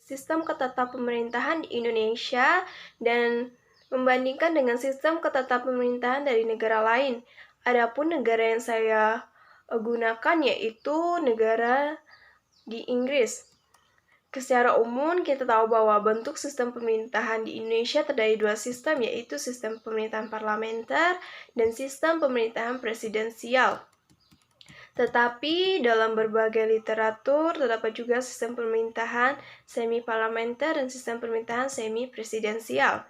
sistem ketatapremerintahan di Indonesia dan membandingkan dengan sistem ketatapremerintahan dari negara lain. Adapun negara yang saya gunakan yaitu negara di Inggris. Secara umum, kita tahu bahwa bentuk sistem pemerintahan di Indonesia terdiri dua sistem, yaitu sistem pemerintahan parlementer dan sistem pemerintahan presidensial. Tetapi dalam berbagai literatur terdapat juga sistem pemerintahan semi-parlementer dan sistem pemerintahan semi-presidensial.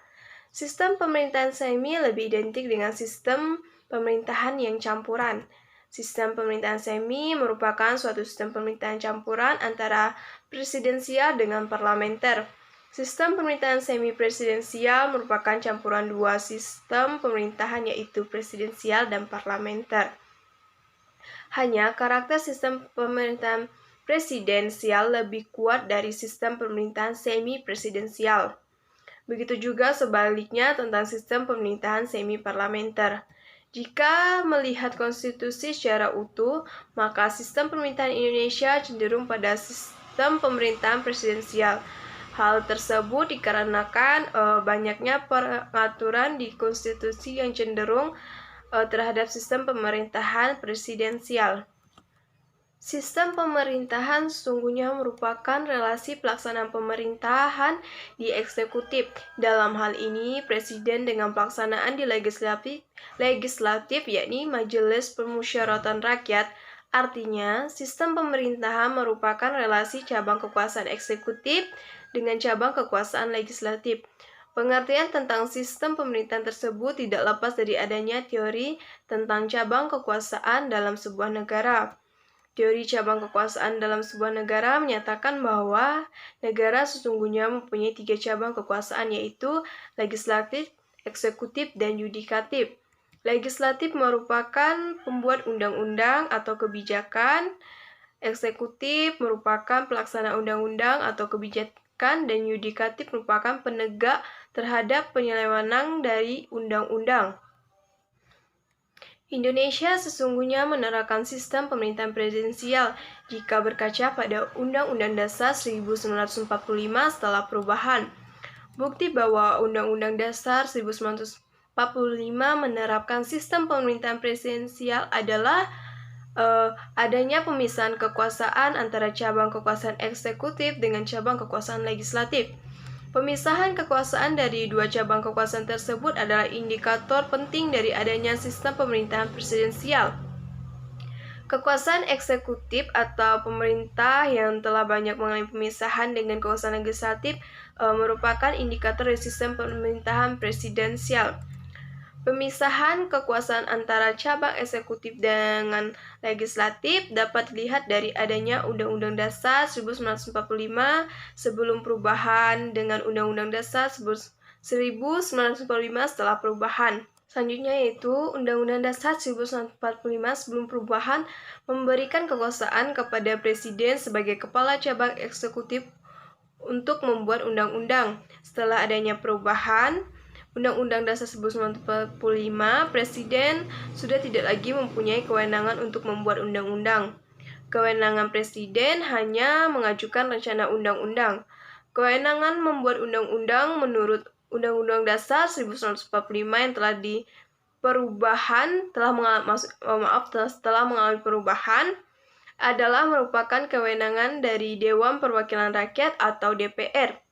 Sistem pemerintahan semi lebih identik dengan sistem pemerintahan yang campuran. Sistem pemerintahan semi merupakan suatu sistem pemerintahan campuran antara presidensial dengan parlementer. Sistem pemerintahan semi-presidensial merupakan campuran dua sistem pemerintahan yaitu presidensial dan parlementer. Hanya karakter sistem pemerintahan presidensial lebih kuat dari sistem pemerintahan semi-presidensial. Begitu juga sebaliknya tentang sistem pemerintahan semi-parlementer. Jika melihat konstitusi secara utuh, maka sistem pemerintahan Indonesia cenderung pada sistem pemerintahan presidensial. Hal tersebut dikarenakan banyaknya pengaturan di konstitusi yang cenderung terhadap sistem pemerintahan presidensial. Sistem pemerintahan sesungguhnya merupakan relasi pelaksanaan pemerintahan di eksekutif. Dalam hal ini, presiden dengan pelaksanaan di legislatif yakni Majelis Permusyawaratan Rakyat. Artinya, sistem pemerintahan merupakan relasi cabang kekuasaan eksekutif dengan cabang kekuasaan legislatif. Pengertian tentang sistem pemerintahan tersebut tidak lepas dari adanya teori tentang cabang kekuasaan dalam sebuah negara. Teori cabang kekuasaan dalam sebuah negara menyatakan bahwa negara sesungguhnya mempunyai 3 cabang kekuasaan yaitu legislatif, eksekutif, dan yudikatif. Legislatif merupakan pembuat undang-undang atau kebijakan, eksekutif merupakan pelaksana undang-undang atau kebijakan, dan yudikatif merupakan penegak terhadap penyelewenang dari undang-undang. Indonesia sesungguhnya menerapkan sistem pemerintahan presidensial jika berkaca pada Undang-Undang Dasar 1945 setelah perubahan. Bukti bahwa Undang-Undang Dasar 1945 menerapkan sistem pemerintahan presidensial adalah adanya pemisahan kekuasaan antara cabang kekuasaan eksekutif dengan cabang kekuasaan legislatif. Pemisahan kekuasaan dari dua cabang kekuasaan tersebut adalah indikator penting dari adanya sistem pemerintahan presidensial. Kekuasaan eksekutif atau pemerintah yang telah banyak mengalami pemisahan dengan kekuasaan legislatif merupakan indikator dari sistem pemerintahan presidensial. Pemisahan kekuasaan antara cabang eksekutif dengan legislatif dapat dilihat dari adanya Undang-Undang Dasar 1945 sebelum perubahan dengan Undang-Undang Dasar 1945 setelah perubahan. Selanjutnya yaitu Undang-Undang Dasar 1945 sebelum perubahan memberikan kekuasaan kepada Presiden sebagai kepala cabang eksekutif untuk membuat undang-undang. Setelah adanya perubahan Undang-Undang Dasar 1945, Presiden sudah tidak lagi mempunyai kewenangan untuk membuat undang-undang. Kewenangan Presiden hanya mengajukan rencana undang-undang. Kewenangan membuat undang-undang menurut Undang-Undang Dasar 1945 yang telah setelah mengalami perubahan adalah merupakan kewenangan dari Dewan Perwakilan Rakyat atau DPR.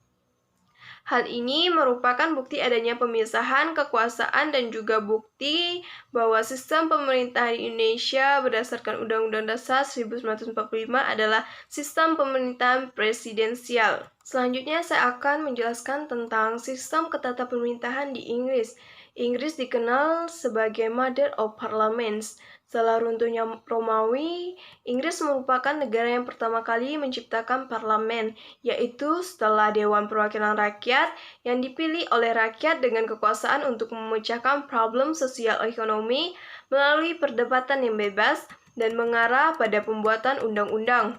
Hal ini merupakan bukti adanya pemisahan kekuasaan dan juga bukti bahwa sistem pemerintahan Indonesia berdasarkan Undang-Undang Dasar 1945 adalah sistem pemerintahan presidensial. Selanjutnya saya akan menjelaskan tentang sistem ketatapremerintahan di Inggris. Inggris dikenal sebagai Mother of Parliaments. Setelah runtuhnya Romawi, Inggris merupakan negara yang pertama kali menciptakan parlemen, yaitu setelah Dewan Perwakilan Rakyat yang dipilih oleh rakyat dengan kekuasaan untuk memecahkan problem sosial ekonomi melalui perdebatan yang bebas dan mengarah pada pembuatan undang-undang.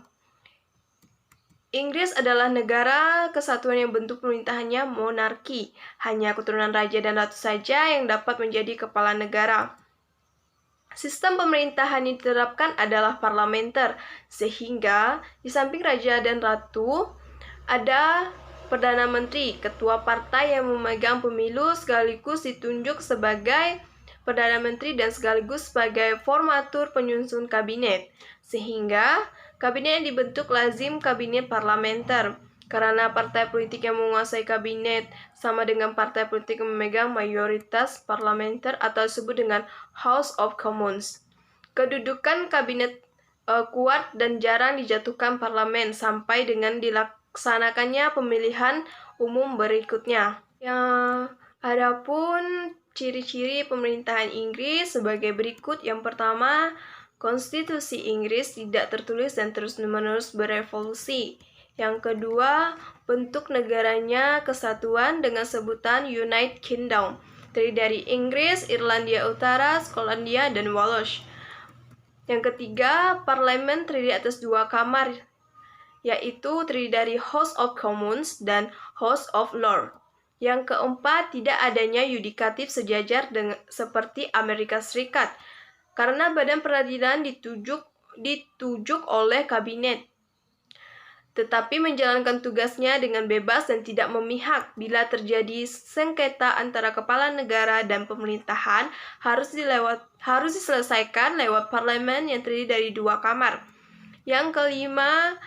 Inggris adalah negara kesatuan yang bentuk pemerintahannya monarki. Hanya keturunan raja dan ratu saja yang dapat menjadi kepala negara. Sistem pemerintahan yang diterapkan adalah parlementer, sehingga di samping raja dan ratu, Ada Perdana Menteri, ketua partai yang memegang pemilu sekaligus ditunjuk sebagai Perdana Menteri dan sekaligus sebagai formatur penyusun kabinet. Sehingga kabinet yang dibentuk lazim kabinet parlementer. Karena partai politik yang menguasai kabinet sama dengan partai politik yang memegang mayoritas parlementer atau disebut dengan House of Commons. Kedudukan kabinet kuat dan jarang dijatuhkan parlemen sampai dengan dilaksanakannya pemilihan umum berikutnya. Adapun ciri-ciri pemerintahan Inggris sebagai berikut. Yang pertama, konstitusi Inggris tidak tertulis dan terus-menerus berevolusi. Yang kedua, bentuk negaranya kesatuan dengan sebutan United Kingdom, terdiri dari Inggris, Irlandia Utara, Skotlandia, dan Wales. Yang ketiga, parlemen terdiri atas 2 kamar, yaitu terdiri dari House of Commons dan House of Lords. Yang keempat, tidak adanya yudikatif sejajar dengan seperti Amerika Serikat, karena badan peradilan ditunjuk oleh kabinet, tetapi menjalankan tugasnya dengan bebas dan tidak memihak. Bila terjadi sengketa antara kepala negara dan pemerintahan, harus diselesaikan lewat parlemen yang terdiri dari 2 kamar. Yang kelima,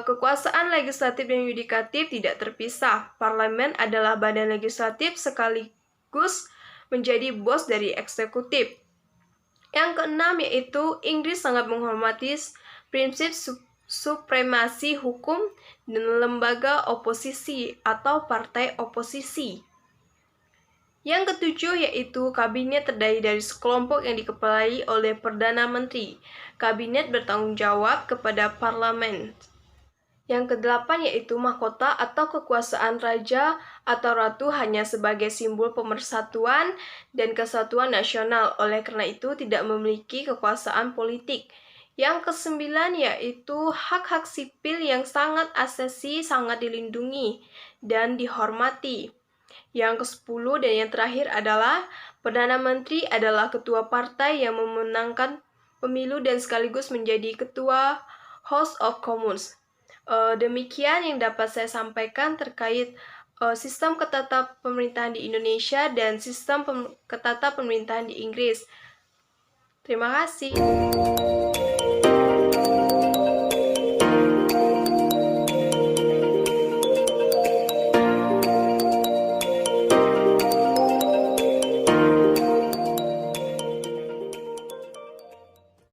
kekuasaan legislatif dan yudikatif tidak terpisah. Parlemen adalah badan legislatif sekaligus menjadi bos dari eksekutif. Yang keenam yaitu Inggris sangat menghormati prinsip supremasi hukum dan lembaga oposisi atau partai oposisi. Yang ketujuh yaitu kabinet terdiri dari sekelompok yang dikepalai oleh Perdana Menteri. Kabinet bertanggung jawab kepada parlemen. Yang kedelapan yaitu mahkota atau kekuasaan raja atau ratu hanya sebagai simbol pemersatuan dan kesatuan nasional, oleh karena itu tidak memiliki kekuasaan politik. Yang kesembilan yaitu hak-hak sipil yang sangat asasi, sangat dilindungi dan dihormati. Yang ke-10 dan yang terakhir adalah Perdana Menteri adalah ketua partai yang memenangkan pemilu dan sekaligus menjadi ketua House of Commons. Demikian yang dapat saya sampaikan terkait sistem ketatapremerintahan di Indonesia dan sistem ketatapremerintahan di Inggris. Terima kasih.